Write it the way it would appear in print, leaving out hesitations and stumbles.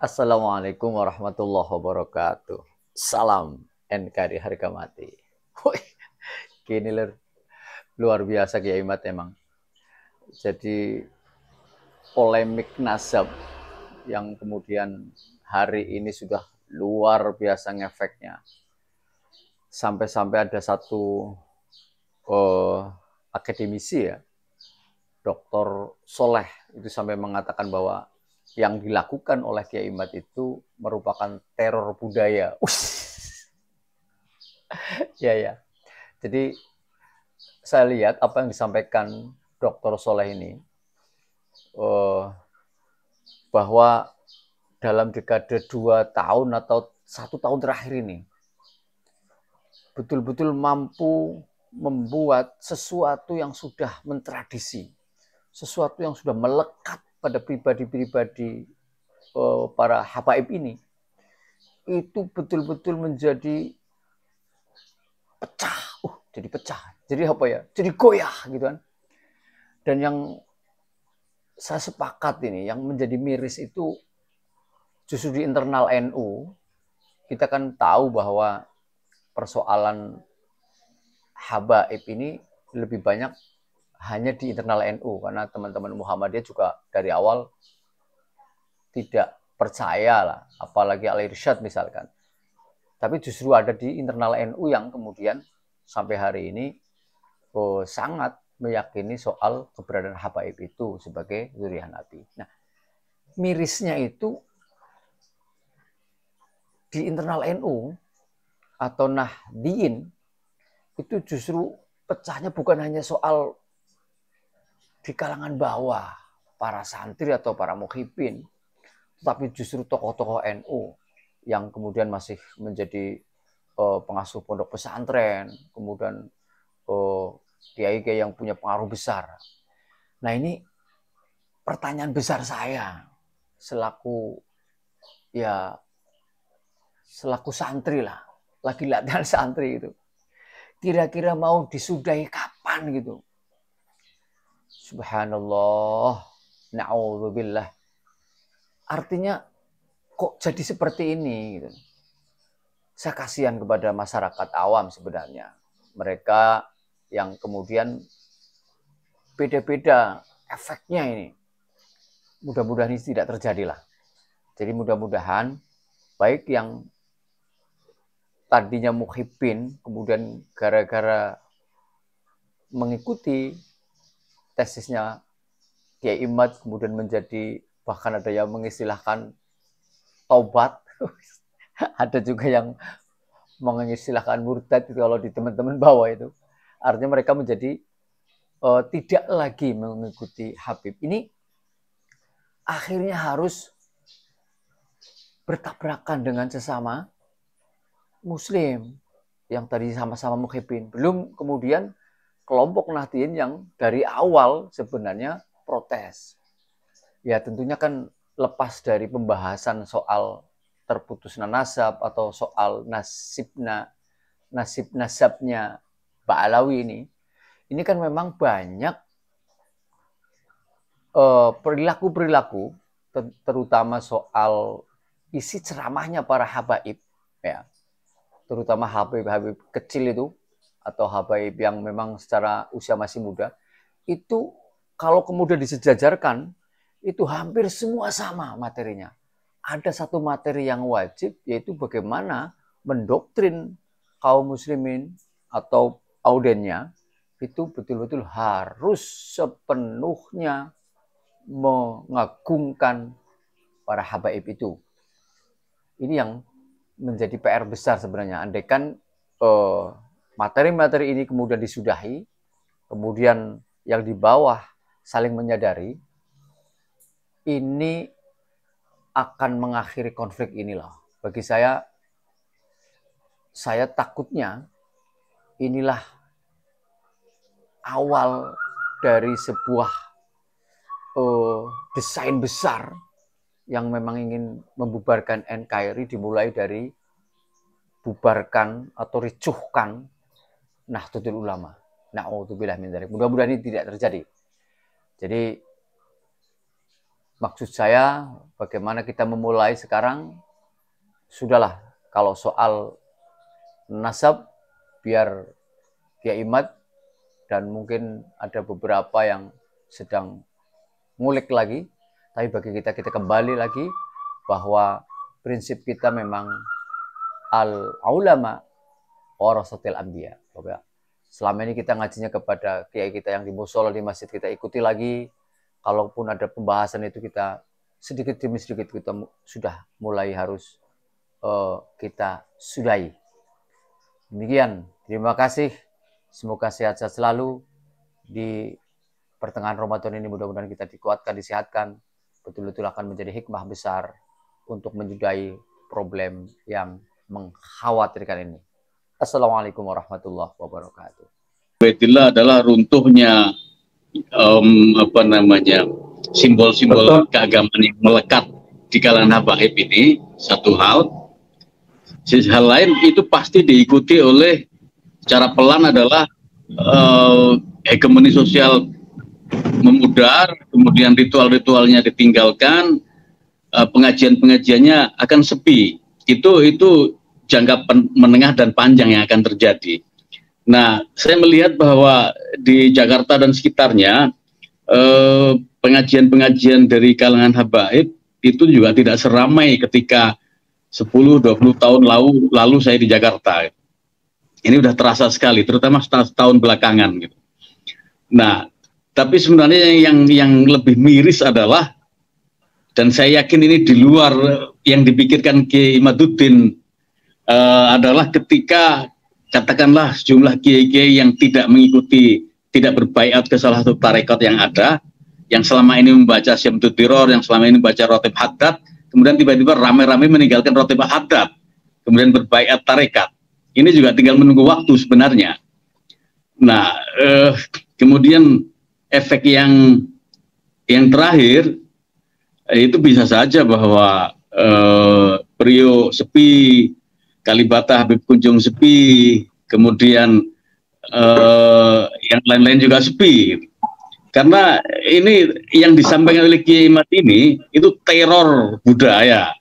Assalamualaikum warahmatullahi wabarakatuh. Salam NKRI harga mati. Wih, gini luar biasa Kiai Mat emang. Jadi polemik nasab yang kemudian hari ini sudah luar biasa ngefeknya. Sampai-sampai ada satu akademisi ya, Dr. Soleh itu sampai mengatakan bahwa yang dilakukan oleh Kiai Mat itu merupakan teror budaya. Ya ya. Jadi saya lihat apa yang disampaikan Dr. Soleh ini bahwa dalam dekade 2 tahun atau 1 tahun terakhir ini betul-betul mampu membuat sesuatu yang sudah mentradisi, sesuatu yang sudah melekat pada pribadi-pribadi para habaib ini, itu betul-betul menjadi pecah, jadi pecah, jadi apa ya, jadi goyah gitu kan. Dan yang saya sepakat ini, yang menjadi miris itu justru di internal NU. Kita kan tahu bahwa persoalan habaib ini lebih banyak hanya di internal NU, karena teman-teman Muhammadiyah juga dari awal tidak percaya lah, apalagi Al-Irsyad misalkan. Tapi justru ada di internal NU yang kemudian sampai hari ini sangat meyakini soal keberadaan habaib itu sebagai dzurriyyah Nabi. Nah, mirisnya itu di internal NU atau Nahdliyin itu justru pecahnya bukan hanya soal di kalangan bawah, para santri atau para mukhibin, tetapi justru tokoh-tokoh NU yang kemudian masih menjadi pengasuh pondok pesantren, kemudian kiai-kiai yang punya pengaruh besar. Nah, ini pertanyaan besar saya selaku santri lah, lagi latihan santri itu. Kira-kira mau disudahi kapan gitu? Subhanallah, na'udzubillah. Artinya kok jadi seperti ini gitu. Saya kasihan kepada masyarakat awam sebenarnya. Mereka yang kemudian beda-beda efeknya ini. Mudah-mudahan ini tidak terjadi lah. Jadi mudah-mudahan baik yang tadinya mukhibin, kemudian gara-gara mengikuti tesisnya Kiai Imad kemudian menjadi, bahkan ada yang mengistilahkan taubat, ada juga yang mengistilahkan murtad itu kalau di teman-teman bawah itu. Artinya mereka menjadi tidak lagi mengikuti Habib. Ini akhirnya harus bertabrakan dengan sesama Muslim yang tadi sama-sama mukhibin. Belum kemudian kelompok Nahdliyin yang dari awal sebenarnya protes. Ya tentunya kan lepas dari pembahasan soal terputusnya nasab atau soal nasib nasabnya Ba'alawi ini kan memang banyak perilaku-perilaku, terutama soal isi ceramahnya para habaib, ya, terutama habaib-habaib kecil itu atau habaib yang memang secara usia masih muda, itu kalau kemudian disejajarkan itu hampir semua sama materinya. Ada satu materi yang wajib, yaitu bagaimana mendoktrin kaum muslimin atau audiennya itu betul-betul harus sepenuhnya mengagungkan para habaib itu. Ini yang menjadi PR besar sebenarnya. Andaikan materi-materi ini kemudian disudahi, kemudian yang di bawah saling menyadari, ini akan mengakhiri konflik ini loh. Bagi saya takutnya inilah awal dari sebuah desain besar yang memang ingin membubarkan NKRI, dimulai dari bubarkan atau ricuhkan Nahdlatul Ulama. Na'udzubillah min dzalik. Mudah-mudahan ini tidak terjadi. Jadi maksud saya bagaimana kita memulai sekarang, sudahlah kalau soal nasab biar Kiai Imad dan mungkin ada beberapa yang sedang ngulik lagi, tapi bagi kita kembali lagi bahwa prinsip kita memang al-ulama warasatil anbiya. Selama ini kita ngajinya kepada kiai kita yang di musola di masjid, kita ikuti lagi. Kalaupun ada pembahasan itu kita sedikit demi sedikit kita sudah mulai harus kita sudahi. Demikian, terima kasih. Semoga sehat-sehat selalu di pertengahan Ramadan ini. Mudah-mudahan kita dikuatkan, disehatkan, betul-betul akan menjadi hikmah besar untuk menyudahi problem yang mengkhawatirkan ini. Assalamualaikum warahmatullahi wabarakatuh. Baitullah adalah runtuhnya simbol-simbol keagamaan yang melekat di kalangan habaib ini, satu hal. Sisi hal lain itu pasti diikuti oleh secara pelan adalah hegemoni sosial memudar, kemudian ritual-ritualnya ditinggalkan, pengajian-pengajiannya akan sepi. Itu jangka menengah dan panjang yang akan terjadi. Nah, saya melihat bahwa di Jakarta dan sekitarnya pengajian-pengajian dari kalangan habaib itu juga tidak seramai ketika 10-20 tahun lalu saya di Jakarta. Ini udah terasa sekali, terutama setahun belakangan gitu. Nah, tapi sebenarnya yang lebih miris adalah, dan saya yakin ini di luar yang dipikirkan Kiai Imaduddin, adalah ketika katakanlah sejumlah kiai-kiai yang tidak mengikuti, tidak berbaiat ke salah satu tarekat yang ada, yang selama ini membaca Syamtud Diror, yang selama ini membaca Rotib Haddad, kemudian tiba-tiba ramai-ramai meninggalkan Rotib Haddad, kemudian berbaiat tarekat. Ini juga tinggal menunggu waktu sebenarnya. Nah, kemudian efek yang terakhir itu bisa saja bahwa Priok sepi, Kalibata Habib Kunjung sepi, kemudian yang lain-lain juga sepi. Karena ini yang disampaikan oleh Kiai Imad ini itu teror budaya.